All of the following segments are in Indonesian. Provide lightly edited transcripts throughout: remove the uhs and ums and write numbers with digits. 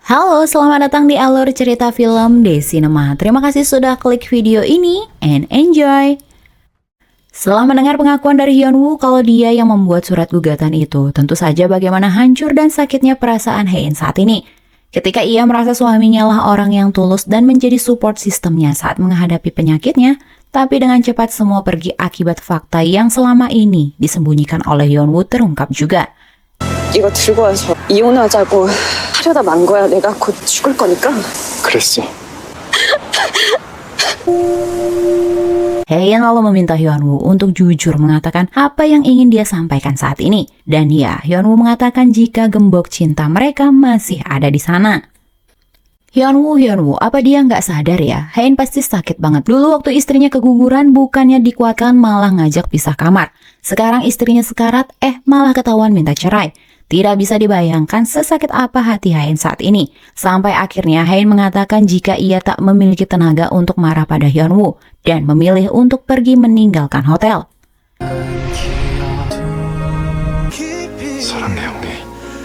Halo, selamat datang di alur cerita film Desinema. Terima kasih sudah klik video ini and enjoy. Setelah mendengar pengakuan dari Hyunwoo kalau dia yang membuat surat gugatan itu, tentu saja bagaimana hancur dan sakitnya perasaan Hae-in saat ini. Ketika ia merasa suaminya lah orang yang tulus dan menjadi support sistemnya saat menghadapi penyakitnya, tapi dengan cepat semua pergi akibat fakta yang selama ini disembunyikan oleh Hyunwoo terungkap juga. 이거 들고 와서 이혼하자고 하려다 만 거야. 내가 곧 죽을 거니까. 그랬어. Hae-in lalu meminta Hyunwoo untuk jujur mengatakan apa yang ingin dia sampaikan saat ini. Dan ya, Hyunwoo mengatakan jika gembok cinta mereka masih ada di sana. Hyunwoo, apa dia nggak sadar ya? Hae-in pasti sakit banget. Dulu waktu istrinya keguguran, bukannya dikuatkan malah ngajak pisah kamar. Sekarang istrinya sekarat, malah ketahuan minta cerai. Tidak bisa dibayangkan sesakit apa hati Hae-in saat ini. Sampai akhirnya Hae-in mengatakan jika ia tak memiliki tenaga untuk marah pada Hyunwoo dan memilih untuk pergi meninggalkan hotel. 사랑해 형님.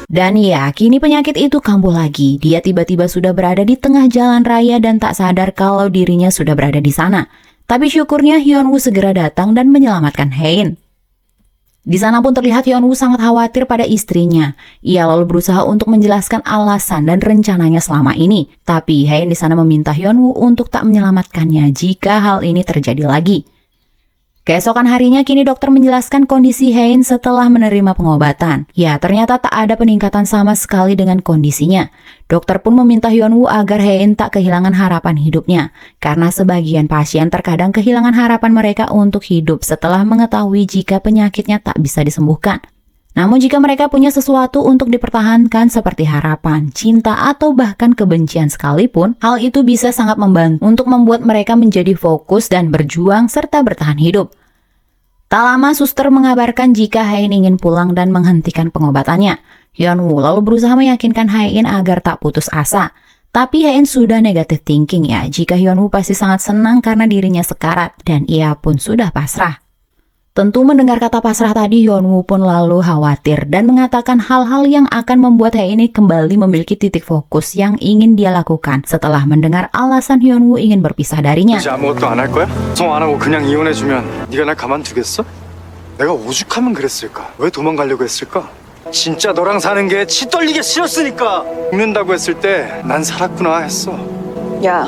Dan ya, kini penyakit itu kambuh lagi. Dia tiba-tiba sudah berada di tengah jalan raya dan tak sadar kalau dirinya sudah berada di sana. Tapi syukurnya Hyunwoo segera datang dan menyelamatkan Hae-in. Di sana pun terlihat Hyunwoo sangat khawatir pada istrinya. Ia lalu berusaha untuk menjelaskan alasan dan rencananya selama ini. Tapi Hae-in di sana meminta Hyunwoo untuk tak menyelamatkannya jika hal ini terjadi lagi. Keesokan harinya kini dokter menjelaskan kondisi Hae-in setelah menerima pengobatan. Ya, ternyata tak ada peningkatan sama sekali dengan kondisinya. Dokter pun meminta Hyunwoo agar Hae-in tak kehilangan harapan hidupnya. Karena sebagian pasien terkadang kehilangan harapan mereka untuk hidup setelah mengetahui jika penyakitnya tak bisa disembuhkan. Namun jika mereka punya sesuatu untuk dipertahankan seperti harapan, cinta, atau bahkan kebencian sekalipun, hal itu bisa sangat membantu untuk membuat mereka menjadi fokus dan berjuang serta bertahan hidup. Tak lama suster mengabarkan jika Hae-in ingin pulang dan menghentikan pengobatannya. Hyunwoo lalu berusaha meyakinkan Hae-in agar tak putus asa. Tapi Hae-in sudah negative thinking ya, jika Hyunwoo pasti sangat senang karena dirinya sekarat dan ia pun sudah pasrah. Tentu mendengar kata pasrah tadi, Hyunwoo pun lalu khawatir dan mengatakan hal-hal yang akan membuat Hae-in kembali memiliki titik fokus yang ingin dia lakukan setelah mendengar alasan Hyunwoo ingin berpisah darinya. 이제 아무것도 안 할 거야? 성 안 하고 그냥 이혼해주면 네가 날 가만두겠어? 내가 오죽하면 그랬을까? 왜 도망가려고 했을까? 진짜 너랑 사는 게 치 떨리게 싫었으니까. 죽는다고 했을 때 난 살았구나 했어. 야,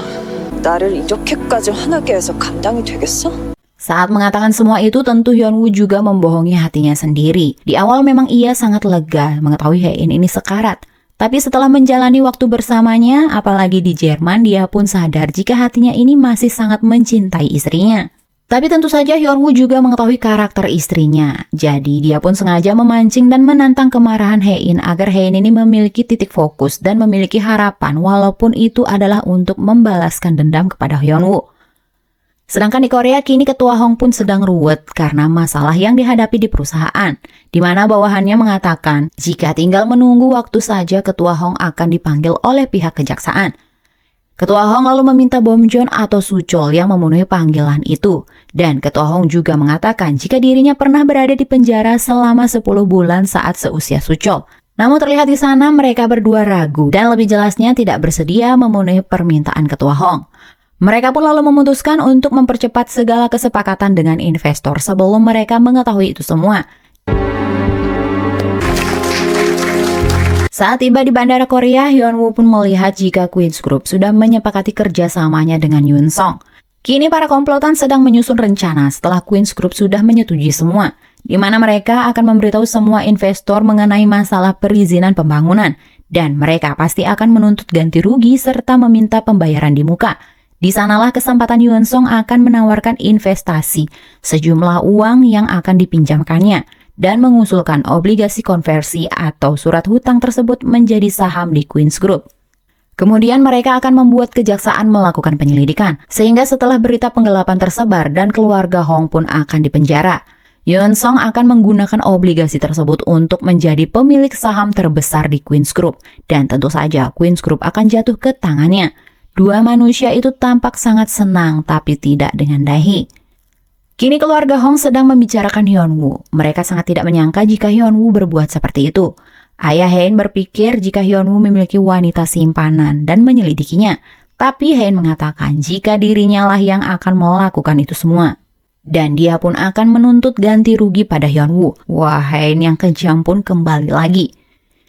나를 이렇게까지 화나게 해서 감당이 되겠어? Saat mengatakan semua itu, tentu Hyunwoo juga membohongi hatinya sendiri. Di awal memang ia sangat lega mengetahui Hae-in ini sekarat. Tapi setelah menjalani waktu bersamanya, apalagi di Jerman, dia pun sadar jika hatinya ini masih sangat mencintai istrinya. Tapi tentu saja Hyunwoo juga mengetahui karakter istrinya. Jadi dia pun sengaja memancing dan menantang kemarahan Hae-in agar Hae-in ini memiliki titik fokus dan memiliki harapan walaupun itu adalah untuk membalaskan dendam kepada Hyunwoo. Sedangkan di Korea kini ketua Hong pun sedang ruwet karena masalah yang dihadapi di perusahaan, di mana bawahannya mengatakan jika tinggal menunggu waktu saja ketua Hong akan dipanggil oleh pihak kejaksaan. Ketua Hong lalu meminta Bom Jon atau Suchol yang memenuhi panggilan itu, dan ketua Hong juga mengatakan jika dirinya pernah berada di penjara selama 10 bulan saat seusia Suchol. Namun terlihat di sana mereka berdua ragu dan lebih jelasnya tidak bersedia memenuhi permintaan ketua Hong. Mereka pun lalu memutuskan untuk mempercepat segala kesepakatan dengan investor sebelum mereka mengetahui itu semua. Saat tiba di bandara Korea, Hyunwoo pun melihat jika Queen's Group sudah menyepakati kerjasamanya dengan Yoon Song. Kini para komplotan sedang menyusun rencana setelah Queen's Group sudah menyetujui semua, di mana mereka akan memberitahu semua investor mengenai masalah perizinan pembangunan, dan mereka pasti akan menuntut ganti rugi serta meminta pembayaran di muka. Di sanalah kesempatan Yoon Song akan menawarkan investasi sejumlah uang yang akan dipinjamkannya dan mengusulkan obligasi konversi atau surat hutang tersebut menjadi saham di Queen's Group. Kemudian mereka akan membuat kejaksaan melakukan penyelidikan, sehingga setelah berita penggelapan tersebar dan keluarga Hong pun akan dipenjara. Yoon Song akan menggunakan obligasi tersebut untuk menjadi pemilik saham terbesar di Queen's Group, dan tentu saja Queen's Group akan jatuh ke tangannya. Dua manusia itu tampak sangat senang, tapi tidak dengan dahi. Kini keluarga Hong sedang membicarakan Hyunwoo. Mereka sangat tidak menyangka jika Hyunwoo berbuat seperti itu. Ayah Hein berpikir jika Hyunwoo memiliki wanita simpanan dan menyelidikinya. Tapi Hein mengatakan jika dirinya lah yang akan melakukan itu semua. Dan dia pun akan menuntut ganti rugi pada Hyunwoo. Wah, Hein yang kejam pun kembali lagi.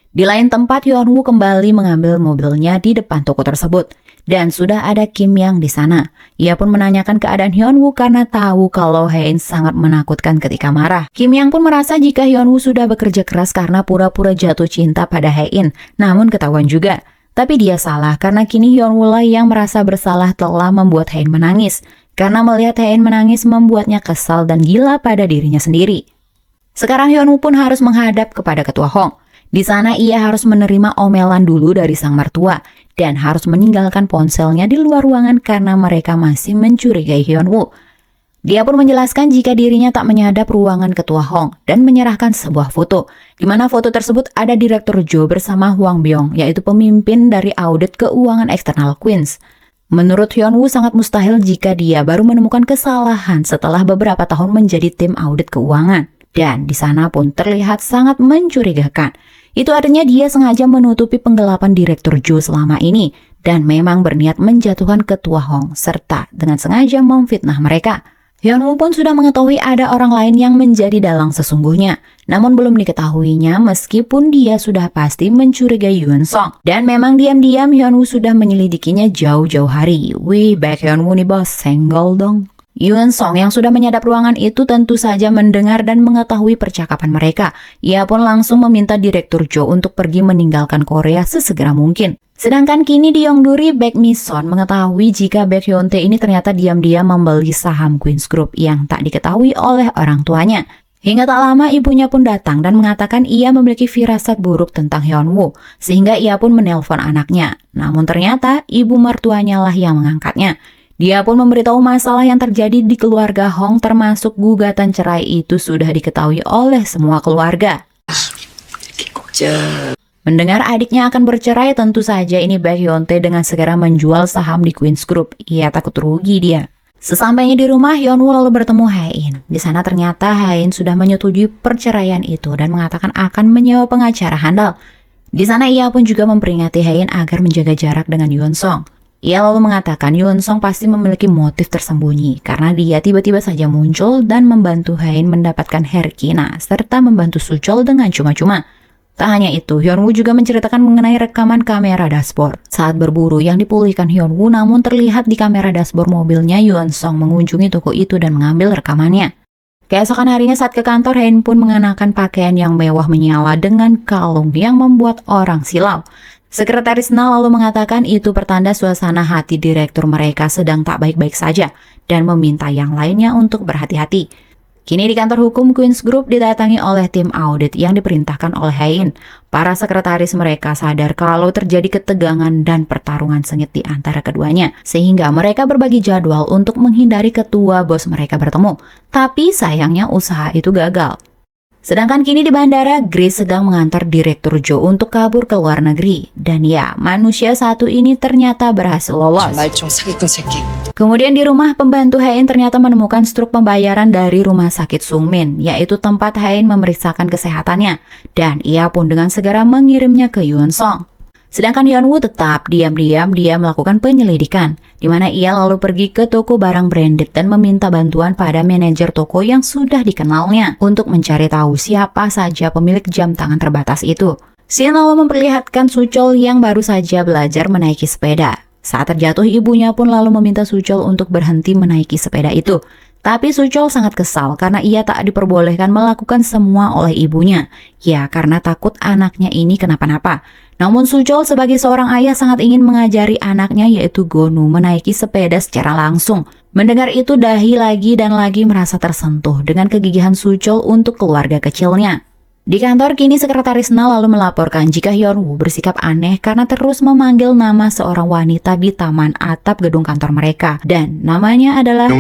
Di lain tempat, Hyunwoo kembali mengambil mobilnya di depan toko tersebut. Dan sudah ada Kim Yang di sana. Ia pun menanyakan keadaan Hyunwoo karena tahu kalau Hein sangat menakutkan ketika marah. Kim Yang pun merasa jika Hyunwoo sudah bekerja keras karena pura-pura jatuh cinta pada Hein. Namun ketahuan juga. Tapi dia salah karena kini Hyunwoo lah yang merasa bersalah telah membuat Hein menangis. Karena melihat Hein menangis membuatnya kesal dan gila pada dirinya sendiri. Sekarang Hyunwoo pun harus menghadap kepada ketua Hong. Di sana ia harus menerima omelan dulu dari sang mertua dan harus meninggalkan ponselnya di luar ruangan karena mereka masih mencurigai Hyunwoo. Dia pun menjelaskan jika dirinya tak menyadap ruangan ketua Hong dan menyerahkan sebuah foto, di mana foto tersebut ada Direktur Jo bersama Hwang Byung, yaitu pemimpin dari audit keuangan eksternal Queens. Menurut Hyunwoo sangat mustahil jika dia baru menemukan kesalahan setelah beberapa tahun menjadi tim audit keuangan. Dan di sana pun terlihat sangat mencurigakan. Itu artinya dia sengaja menutupi penggelapan Direktur Jo selama ini dan memang berniat menjatuhkan ketua Hong serta dengan sengaja memfitnah mereka. Hyunwoo pun sudah mengetahui ada orang lain yang menjadi dalang sesungguhnya, namun belum diketahuinya meskipun dia sudah pasti mencurigai Yoon Song. Dan memang diam-diam Hyunwoo sudah menyelidikinya jauh-jauh hari. Wih, baik Hyunwoo nih bos, senggol dong. Yoon Song yang sudah menyadap ruangan itu tentu saja mendengar dan mengetahui percakapan mereka. Ia pun langsung meminta Direktur Jo untuk pergi meninggalkan Korea sesegera mungkin. Sedangkan kini Deongduri Baek Mi-son mengetahui jika Baek Hyun-tae ini ternyata diam-diam membeli saham Queens Group yang tak diketahui oleh orang tuanya. Hingga tak lama ibunya pun datang dan mengatakan ia memiliki firasat buruk tentang Hyunwoo, sehingga ia pun menelpon anaknya. Namun ternyata ibu mertuanya lah yang mengangkatnya. Dia pun memberitahu masalah yang terjadi di keluarga Hong termasuk gugatan cerai itu sudah diketahui oleh semua keluarga. Mendengar adiknya akan bercerai, tentu saja ini Baek Hyun-tae dengan segera menjual saham di Queens Group. Ia takut rugi dia. Sesampainya di rumah, Hyunwoo lalu bertemu Hae-in. Di sana ternyata Hae-in sudah menyetujui perceraian itu dan mengatakan akan menyewa pengacara handal. Di sana ia pun juga memperingati Hae-in agar menjaga jarak dengan Yoon Song. Ia lalu mengatakan Yoon Song pasti memiliki motif tersembunyi karena dia tiba-tiba saja muncul dan membantu Hae-in mendapatkan Herkina serta membantu Suchol dengan cuma-cuma. Tak hanya itu, Hyunwoo juga menceritakan mengenai rekaman kamera dashboard. Saat berburu yang dipulihkan Hyunwoo, namun terlihat di kamera dashboard mobilnya Yoon Song mengunjungi toko itu dan mengambil rekamannya. Keesokan harinya saat ke kantor, Hae-in pun mengenakan pakaian yang mewah menyala dengan kalung yang membuat orang silau. Sekretaris Na lalu mengatakan itu pertanda suasana hati direktur mereka sedang tak baik-baik saja dan meminta yang lainnya untuk berhati-hati. Kini di kantor hukum Queens Group didatangi oleh tim audit yang diperintahkan oleh Hae-in. Para sekretaris mereka sadar kalau terjadi ketegangan dan pertarungan sengit di antara keduanya, sehingga mereka berbagi jadwal untuk menghindari ketua bos mereka bertemu. Tapi sayangnya usaha itu gagal. Sedangkan kini di bandara, Grace sedang mengantar Direktur Jo untuk kabur ke luar negeri. Dan ya, manusia satu ini ternyata berhasil lolos. Kemudian di rumah, pembantu Hae-in ternyata menemukan struk pembayaran dari rumah sakit Sungmin, yaitu tempat Hae-in memeriksakan kesehatannya. Dan ia pun dengan segera mengirimnya ke Yoon Song. Sedangkan Hyunwoo tetap diam-diam dia melakukan penyelidikan, di mana ia lalu pergi ke toko barang branded dan meminta bantuan pada manajer toko yang sudah dikenalnya untuk mencari tahu siapa saja pemilik jam tangan terbatas itu. Scene lalu memperlihatkan Suchol yang baru saja belajar menaiki sepeda. Saat terjatuh, ibunya pun lalu meminta Suchol untuk berhenti menaiki sepeda itu. Tapi Suchol sangat kesal karena ia tak diperbolehkan melakukan semua oleh ibunya. Ya, karena takut anaknya ini kenapa-napa. Namun Suchol sebagai seorang ayah sangat ingin mengajari anaknya yaitu Gonu menaiki sepeda secara langsung. Mendengar itu dahi lagi dan lagi merasa tersentuh dengan kegigihan Suchol untuk keluarga kecilnya. Di kantor kini sekretaris Na lalu melaporkan jika Hyunwoo bersikap aneh karena terus memanggil nama seorang wanita di taman atap gedung kantor mereka. Dan namanya adalah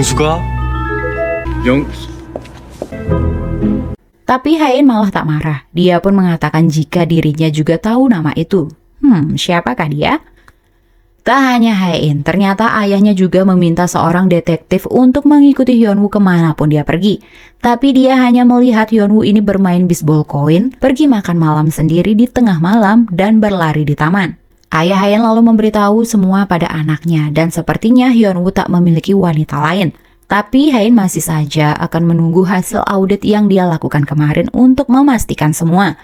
Tapi Hae-in malah tak marah. Dia pun mengatakan jika dirinya juga tahu nama itu. Siapakah dia? Tak hanya Hae-in, ternyata ayahnya juga meminta seorang detektif untuk mengikuti Hyun-woo kemanapun dia pergi. Tapi dia hanya melihat Hyun-woo ini bermain bisbol koin, pergi makan malam sendiri di tengah malam, dan berlari di taman. Ayah Hae-in lalu memberitahu semua pada anaknya, dan sepertinya Hyun-woo tak memiliki wanita lain. Tapi Hae-in masih saja akan menunggu hasil audit yang dia lakukan kemarin untuk memastikan semua.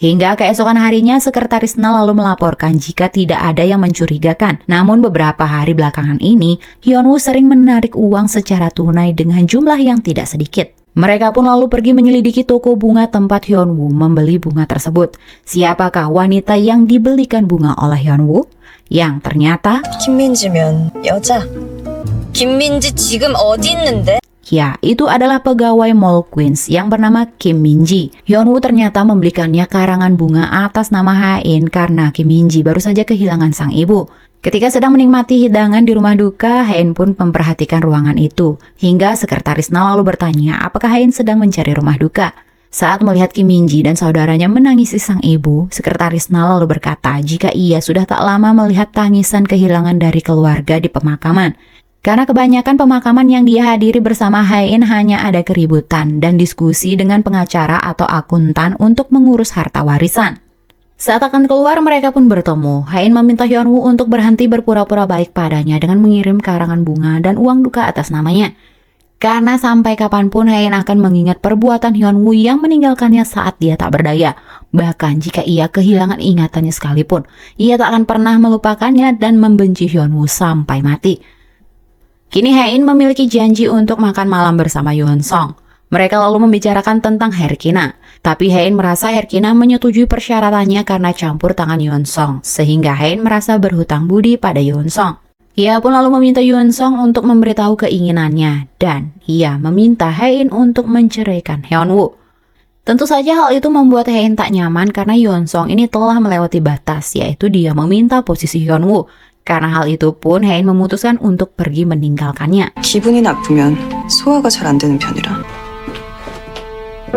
Hingga keesokan harinya, Sekretaris Na lalu melaporkan jika tidak ada yang mencurigakan. Namun beberapa hari belakangan ini, Hyun-woo sering menarik uang secara tunai dengan jumlah yang tidak sedikit. Mereka pun lalu pergi menyelidiki toko bunga tempat Hyun-woo membeli bunga tersebut. Siapakah wanita yang dibelikan bunga oleh Hyun-woo? Yang ternyata 김민지면 여자. 김민지 지금 어디 있는데? ya, itu adalah pegawai Mall Queens yang bernama Kim Min-ji. Hyun-woo ternyata membelikannya karangan bunga atas nama Hae-in karena Kim Min-ji baru saja kehilangan sang ibu. Ketika sedang menikmati hidangan di rumah duka, Hae-in pun memperhatikan ruangan itu. Hingga Sekretaris Na lalu bertanya apakah Hae-in sedang mencari rumah duka. Saat melihat Kim Min-ji dan saudaranya menangisi sang ibu, Sekretaris Na lalu berkata jika ia sudah tak lama melihat tangisan kehilangan dari keluarga di pemakaman. Karena kebanyakan pemakaman yang dia hadiri bersama Hae-in hanya ada keributan dan diskusi dengan pengacara atau akuntan untuk mengurus harta warisan. Saat akan keluar, mereka pun bertemu. Hae-in meminta Hyun-woo untuk berhenti berpura-pura baik padanya dengan mengirim karangan bunga dan uang duka atas namanya. Karena sampai kapanpun Hae-in akan mengingat perbuatan Hyun-woo yang meninggalkannya saat dia tak berdaya. Bahkan jika ia kehilangan ingatannya sekalipun, ia tak akan pernah melupakannya dan membenci Hyun-woo sampai mati. Kini Hae-in memiliki janji untuk makan malam bersama Yeon-sung. Mereka lalu membicarakan tentang Herkina. Tapi Hae-in merasa Herkina menyetujui persyaratannya karena campur tangan Yeon-sung, sehingga Hae-in merasa berhutang budi pada Yeon-sung. Ia pun lalu meminta Yeon-sung untuk memberitahu keinginannya, dan ia meminta Hae-in untuk menceraikan Hyun-woo. Tentu saja hal itu membuat Hae-in tak nyaman karena Yeon-sung ini telah melewati batas, yaitu dia meminta posisi Hyun-woo. Karena hal itu pun Hae-in memutuskan untuk pergi meninggalkannya. 기분이 나쁘면 소화가 잘 안 되는 편이라.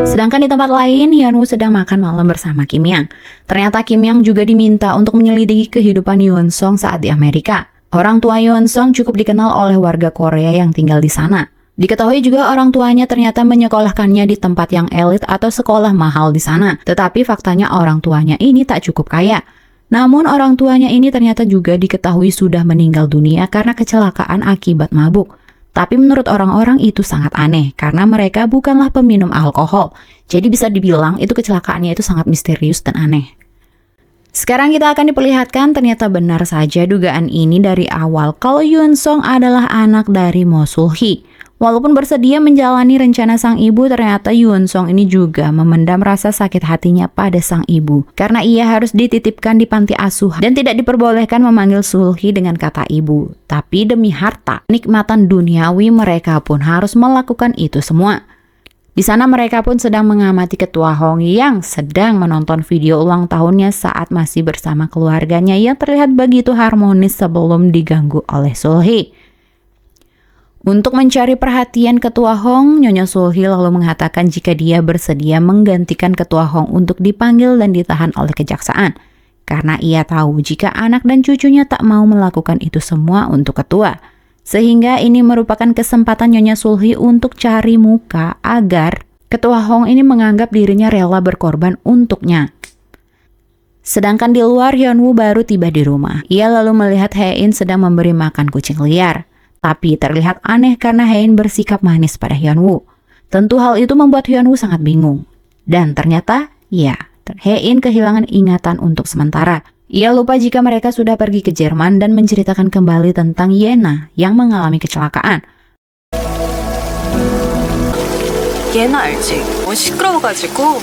Sedangkan di tempat lain, Hyun-woo sedang makan malam bersama Kim Yang. Ternyata Kim Yang juga diminta untuk menyelidiki kehidupan Yeon-sung saat di Amerika. Orang tua Yeon-sung cukup dikenal oleh warga Korea yang tinggal di sana. Diketahui juga orang tuanya ternyata menyekolahkannya di tempat yang elit atau sekolah mahal di sana. Tetapi faktanya orang tuanya ini tak cukup kaya. Namun orang tuanya ini ternyata juga diketahui sudah meninggal dunia karena kecelakaan akibat mabuk. Tapi menurut orang-orang itu sangat aneh karena mereka bukanlah peminum alkohol. Jadi bisa dibilang itu kecelakaannya itu sangat misterius dan aneh. Sekarang kita akan diperlihatkan ternyata benar saja dugaan ini dari awal kalau Yeon-sung adalah anak dari Mo Sul-hee. Walaupun bersedia menjalani rencana sang ibu, ternyata Yeon-sung ini juga memendam rasa sakit hatinya pada sang ibu. Karena ia harus dititipkan di panti asuhan dan tidak diperbolehkan memanggil Sul-hee dengan kata ibu. Tapi demi harta, nikmatan duniawi mereka pun harus melakukan itu semua. Di sana mereka pun sedang mengamati ketua Hong yang sedang menonton video ulang tahunnya saat masih bersama keluarganya yang terlihat begitu harmonis sebelum diganggu oleh Sul-hee. Untuk mencari perhatian Ketua Hong, Nyonya Sul-hee lalu mengatakan jika dia bersedia menggantikan Ketua Hong untuk dipanggil dan ditahan oleh kejaksaan. Karena ia tahu jika anak dan cucunya tak mau melakukan itu semua untuk ketua. Sehingga ini merupakan kesempatan Nyonya Sul-hee untuk cari muka agar Ketua Hong ini menganggap dirinya rela berkorban untuknya. Sedangkan di luar, Hyun-woo baru tiba di rumah. Ia lalu melihat Hae-in sedang memberi makan kucing liar. Tapi terlihat aneh karena Hae-in bersikap manis pada Hyun-woo. Tentu hal itu membuat Hyun-woo sangat bingung. Dan ternyata, ya, Hae-in kehilangan ingatan untuk sementara. Ia lupa jika mereka sudah pergi ke Jerman dan menceritakan kembali tentang Yena yang mengalami kecelakaan. 얘나 알지? 시끄러워가지고.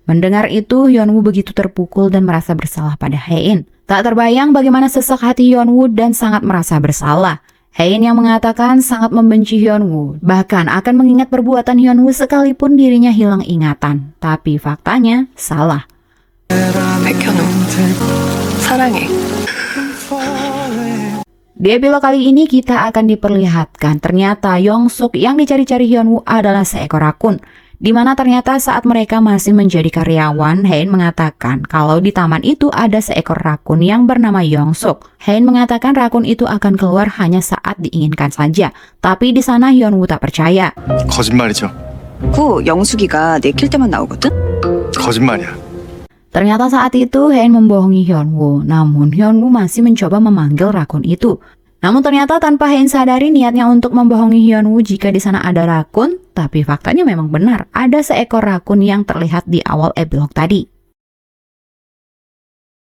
Mendengar itu, Hyun-woo begitu terpukul dan merasa bersalah pada Hae-in. Tak terbayang bagaimana sesak hati Hyun-woo dan sangat merasa bersalah. Hae-in yang mengatakan sangat membenci Hyun-woo, bahkan akan mengingat perbuatan Hyun-woo sekalipun dirinya hilang ingatan. Tapi faktanya salah. 백현우, 사랑해. Di episode kali ini kita akan diperlihatkan ternyata Young-suk yang dicari-cari Hyun-woo adalah seekor rakun. Di mana ternyata saat mereka masih menjadi karyawan, Hein mengatakan kalau di taman itu ada seekor rakun yang bernama Yongsuk. Hein mengatakan rakun itu akan keluar hanya saat diinginkan saja. Tapi di sana Hyunwoo tak percaya. 거짓말이죠. 그 영숙이가 내 킬 때만 나오거든? 거짓말이야. Ternyata saat itu Hein membohongi Hyunwoo, namun Hyunwoo masih mencoba memanggil rakun itu. Namun ternyata tanpa Hein sadari niatnya untuk membohongi Hyunwoo jika di sana ada rakun, tapi faktanya memang benar, ada seekor rakun yang terlihat di awal epilog tadi.